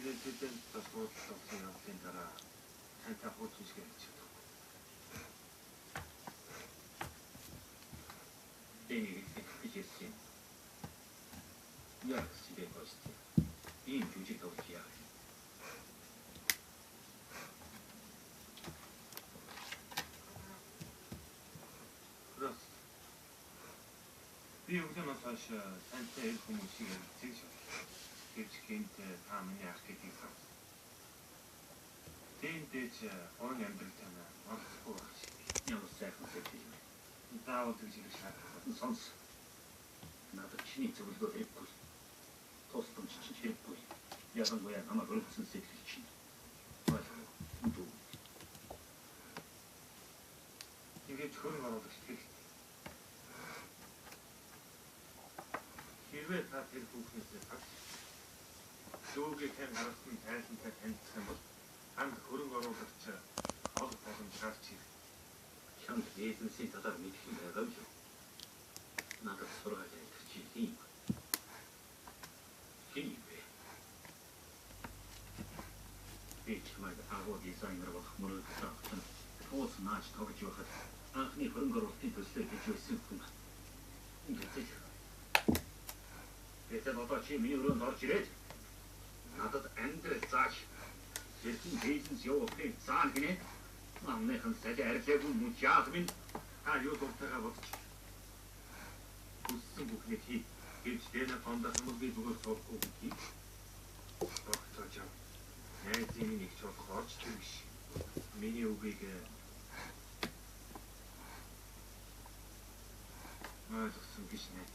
Президент тасгуулсан явдлын дараа тантай хуучин хэлж чадах. Энийг хэлсэн. Яг себе гости. Ийм жүжиг тоглож яах. Би өглөөнөөс хойш тантай их хүмүүсийг зэгж хэвчгэнт та миний ах гэдгийг санав. Тэндээч орон амьдрал танаа мартахгүй байх шиг. Ямар сайхан сэтгэл юм. Заавал тэгж ирэх шаардлага сонс. Надад чиний зөвлөгөө хэрэггүй. Тусламж чинь хэрэггүй. Ялангуяа намайг өргөсөн сэтгэл чинь. Ойлгоо. Ингээд хөрөнгө оруулагч хэрэгтэй. Хэрвээ та тэр хүүхнээсээ тагс дүүгээ тань гаргасан тайлантай танилцсан бол хамт хөрөнгө оруулагч олох боломж гарч ирэх. Чамд бизнесийн талаар мэдэх юм байгаа юу? Надад сургаал ярьчих чи юм. Хин бэ? Би чамайг агуу дизайнер болох мөрөд таахсан. Тоос наач тогж явахад анхны хөрөнгө оруулалтын төслөө гэж байсан хүн. Ингээд Эцэг одоо чи миний өрөөнд орж ирээд надад амьдрал зааж хэрхэн бизнес явуулахыг заан гинэ. Намныхан сайд арилаагүй мужаад минь та юу дуртайгаа бодчих. Хүссэн бүхнийг хий. Гэвч дэнэ фондоос нь би зүгээр суулгүй хий. Багтаж яа. Найзын нэг ч болох орж ирвш. Миний үгийг ойлгосон гэж найд.